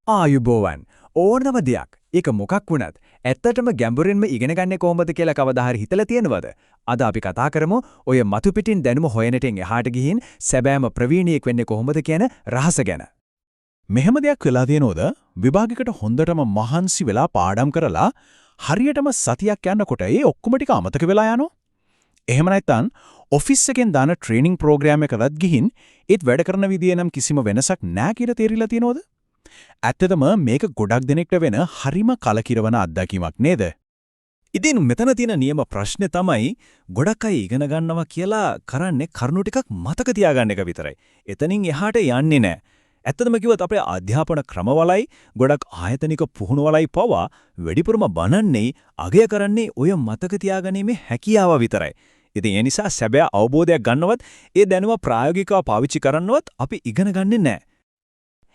ආයුබෝවන් ඕනම දෙයක් ඒක මොකක් වුණත් ඇත්තටම ගැඹුරින්ම ඉගෙන ගන්නේ කොහොමද කියලා කවදා හරි හිතලා තියෙනවද? අද අපි කතා කරමු ඔය මතු පිටින් දැනුම හොයන ටෙන් එහාට ගිහින් සැබෑම ප්‍රවීණියෙක් වෙන්නේ කොහොමද කියන රහස ගැන. මෙහෙම දෙයක් වෙලා තියෙනවද? විභාගයකට හොඳටම මහන්සි වෙලා පාඩම් කරලා හරියටම සතියක් යනකොට ඒ ඔක්කොම ටික අමතක වෙලා යනවා. එහෙම නැත්නම් ඔෆිස් එකෙන් දාන ට්‍රේනින් ප්‍රෝග්‍රෑම් එකකට ගිහින් ඒත් වැඩ කරන විදිය නම් කිසිම වෙනසක් නැහැ කියලා තේරිලා තියෙනවද? ඇත්තටම මේක ගොඩක් දෙනෙක්ට වෙන හරිම කලකිරවන අත්දැකීමක් නේද? ඉතින් මෙතන තියෙන නියම ප්‍රශ්නේ තමයි ගොඩක් අය ඉගෙන ගන්නවා කියලා කරන්නේ කරුණු ටිකක් මතක තියාගන්න එක විතරයි. එතනින් එහාට යන්නේ නැහැ. ඇත්තටම කිව්වොත් අපේ අධ්‍යාපන ක්‍රමවලයි ගොඩක් ආයතනික පුහුණුවලයි පවා වැඩිපුරම බනන්නේ අගය කරන්නේ ඔය මතක තියාගැනීමේ හැකියාව විතරයි. ඉතින් ඒ නිසා සැබෑ අවබෝධයක් ගන්නවත් ඒ දැනුම ප්‍රායෝගිකව පාවිච්චි කරන්නවත් අපි ඉගෙන ගන්නේ නැහැ.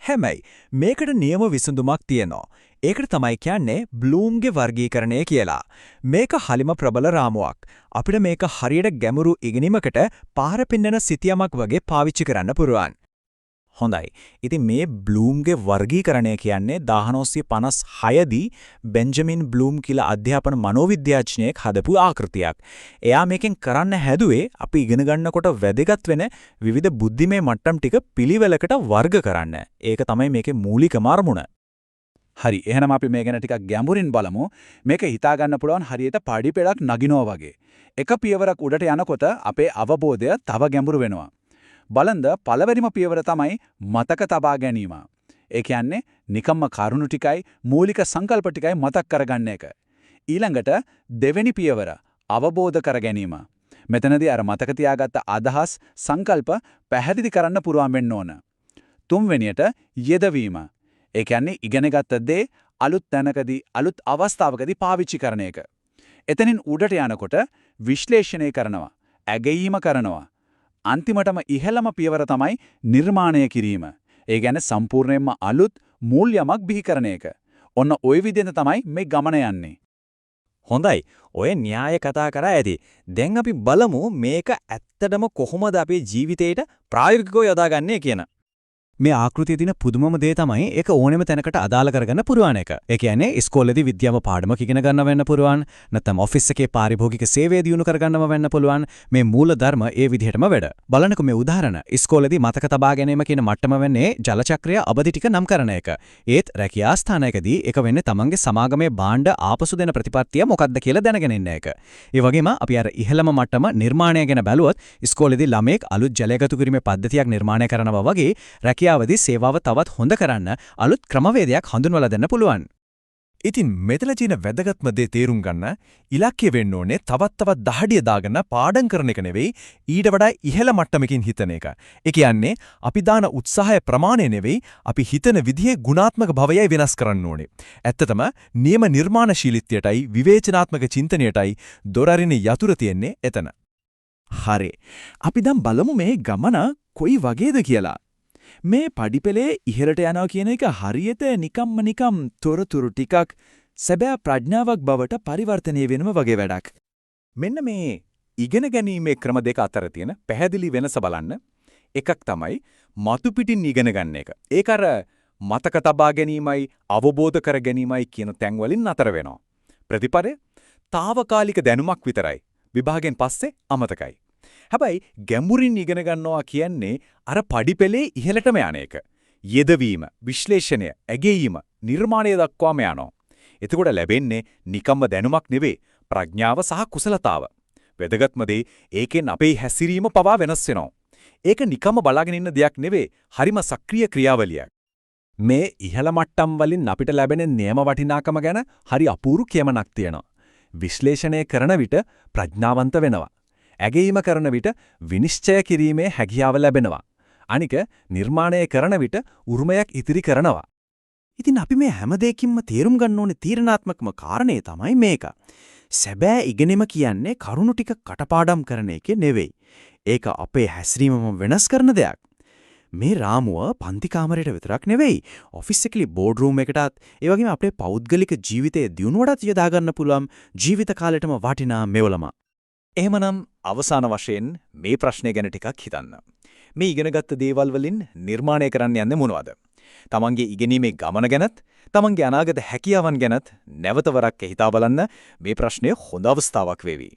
හැබැයි මේකට නියම විසඳුමක් තියෙනවා. ඒකට තමයි කියන්නේ බ්ලූම්ගේ වර්ගීකරණය කියලා. මේක හරිම ප්‍රබල රාමුවක්. අපිට මේක හරියට ගැඹුරු ඉගෙනීමකට පාර පෙන්වන සිතියමක් වගේ පාවිච්චි කරන්න පුරුවන්. හොඳයි. ඉතින් මේ බ්ලූම්ගේ වර්ගීකරණය කියන්නේ 1956 දී බෙන්ජමින් බ්ලූම් කියලා අධ්‍යාපන මනෝවිද්‍යාඥයෙක් හදපු ආකෘතියක්. එයා මේකෙන් කරන්න හැදුවේ අපි ඉගෙන ගන්නකොට වැදගත් වෙන විවිධ බුද්ධිමය මට්ටම් ටික පිළිවෙලකට වර්ග කරන්න. ඒක තමයි මේකේ මූලිකම අරමුණ. හරි. එහෙනම් අපි මේ ගැන ටිකක් ගැඹුරින් බලමු. මේක හිතා ගන්න පුළුවන් හරියට පඩි පෙළක් නගිනවා වගේ. එක පියවරක් උඩට යනකොට අපේ අවබෝධය තව ගැඹුරු වෙනවා. බලන්න පළවෙනිම පියවර තමයි මතක තබා ගැනීම. ඒ කියන්නේ නිකම්ම කරුණු ටිකයි මූලික සංකල්ප ටිකයි මතක් කරගන්න එක. ඊළඟට දෙවෙනි පියවර අවබෝධ කර ගැනීම. මෙතනදී අර මතක තියාගත්ත අදහස් සංකල්ප පැහැදිලි කරන්න පුරුවන් වෙන්න ඕන. තුන්වෙනියට යෙදවීම. ඒ කියන්නේ ඉගෙනගත්ත දේ අලුත් තැනකදී අලුත් අවස්ථාවකදී පාවිච්චි කරන එක. එතනින් උඩට යනකොට විශ්ලේෂණය කරනවා, ඇගයීම කරනවා. අන්තිමටම ඉහළම පියවර තමයි නිර්මාණය කිරීම. ඒ කියන්නේ සම්පූර්ණයෙන්ම අලුත් මූල්‍යමක් බිහි කරන එක. ඔන්න ওই විදිහෙන් තමයි මේ ගමන යන්නේ. හොඳයි. ඔය න්‍යාය කතා කරා ඇති. දැන් අපි බලමු මේක ඇත්තටම කොහොමද අපේ ජීවිතේට ප්‍රායෝගිකව යොදාගන්නේ කියන. මේ ආකෘතියේ තියෙන පුදුමම දේ තමයි ඒක ඕනෙම තැනකට අදාළ කරගන්න පුරුවන් එක. ඒ කියන්නේ ඉස්කෝලේදී විද්‍යාව පාඩමක් ඉගෙන ගන්න වෙන්න පුරුවන්. නැත්නම් ඔෆිස් එකේ පාරිභෝගික සේවය දියුණු කරගන්නව වෙන්න පුළුවන්. මේ මූල ධර්ම ඒ විදිහටම වැඩ. බලන්නකො මේ උදාහරණ. ඉස්කෝලේදී මතක තබා ගැනීම කියන මට්ටම වෙන්නේ ජල චක්‍රය අවදි ටික නම් කරන එක. ඒත් රැකියා ස්ථානයකදී ඒක වෙන්නේ තමන්ගේ සමාගමේ භාණ්ඩ ආපසු දෙන ප්‍රතිපත්තිය මොකක්ද කියලා දැනගෙන ඉන්න එක. ඒ වගේම අපි අර ඉහළම මට්ටම නිර්මාණය ගැන බැලුවොත් ඉස්කෝලේදී ළමෙක් අලුත් ජලයගතු කිරීමේ පද්ධතියක් නිර්මාණය කරනවා වගේ රැකියාවදී සේවාව තවත් හොඳ කරන්න අලුත් ක්‍රමවේදයක් හඳුන්වලා දෙන්න පුළුවන්. ඉතින් මෙතන තියෙන වැදගත්ම දේ තේරුම් ගන්න ඉලක්කය වෙන්න ඕනේ තවත් දහඩිය දාගෙන පාඩම් කරන එක නෙවෙයි ඊට වඩා ඉහළ මට්ටමකින් හිතන එක. ඒ කියන්නේ අපි දාන උත්සාහය ප්‍රමාණය නෙවෙයි අපි හිතන විදිහේ ගුණාත්මක භවයයි වෙනස් කරන්න ඕනේ. ඇත්තටම නියම නිර්මාණශීලීත්වයටයි විවේචනාත්මක චින්තනයටයි දොරරින යතුරු තියෙන්නේ එතන. හරි. අපි දැන් බලමු මේ ගමන කොයි වගේද කියලා. මේ පඩිපෙළේ ඉහළට යනවා කියන එක හරියට නිකම් තොරතුරු ටිකක් සැබෑ ප්‍රඥාවක් බවට පරිවර්තනය වෙනව වගේ වැඩක්. මෙන්න මේ ඉගෙන ගැනීමේ ක්‍රම දෙක අතර තියෙන පැහැදිලි වෙනස බලන්න. එකක් තමයි මතු පිටින් ඉගෙන ගන්න එක. ඒක අර මතක තබා ගැනීමයි අවබෝධ කර ගැනීමයි කියන තැන් වලින් අතර වෙනවා. ප්‍රතිපලය తాවකාලික දැනුමක් විතරයි. විභාගයෙන් පස්සේ අමතකයි. හැබැයි ගැඹුරින් ඉගෙන ගන්නවා කියන්නේ අර පඩිපෙළේ ඉහළටම යන එක. යෙදවීම, විශ්ලේෂණය, ඇගයීම, නිර්මාණය දක්වාම යනවා. එතකොට ලැබෙන්නේ නිකම්ම දැනුමක් නෙවෙයි, ප්‍රඥාව සහ කුසලතාව. වැදගත්ම දේ ඒකෙන් අපේ හැසිරීම පවා වෙනස් වෙනවා. ඒක නිකම්ම බලාගෙන ඉන්න දෙයක් නෙවෙයි, හරිම සක්‍රීය ක්‍රියාවලියක්. මේ ඉහළ මට්ටම් වලින් අපිට ලැබෙන නියම වටිනාකම ගැන හරි අපූර්ව කියමනක් තියෙනවා. විශ්ලේෂණය කරන විට ප්‍රඥාවන්ත වෙනවා. ඇගීම කරන විට විනිශ්චය කිරීමේ හැකියාව ලැබෙනවා. අනික නිර්මාණය කරන විට උරුමයක් ඉතිරි කරනවා. ඉතින් අපි මේ හැම දෙයකින්ම තේරුම් ගන්න ඕනේ තීරණාත්මකම කාරණේ තමයි මේක. සැබෑ ඉගෙනීම කියන්නේ කරුණු ටික කටපාඩම් කරන එක නෙවෙයි. ඒක අපේ හැසිරීමම වෙනස් කරන දෙයක්. මේ රාමුව පන්ති කාමරයට විතරක් නෙවෙයි ඔෆිස් එකේ බෝඩ් රූම් එකටත් ඒ වගේම අපේ පෞද්ගලික ජීවිතයේ දියුණුවටත් යොදා ගන්න පුළුවන් ජීවිත කාලෙටම වටිනා මෙවලම. එහෙමනම් අවසාන වශයෙන් මේ ප්‍රශ්නය ගැන ටිකක් හිතන්න. මේ ඉගෙනගත්ත දේවල් වලින් නිර්මාණය කරන්න යන්නේ මොනවද? තමන්ගේ ඉගෙනීමේ ගමන ගැනත් තමන්ගේ අනාගත හැකියාවන් ගැනත් නැවත වරක් හිතා බලන්න මේ ප්‍රශ්නය හොඳ අවස්ථාවක් වේවි.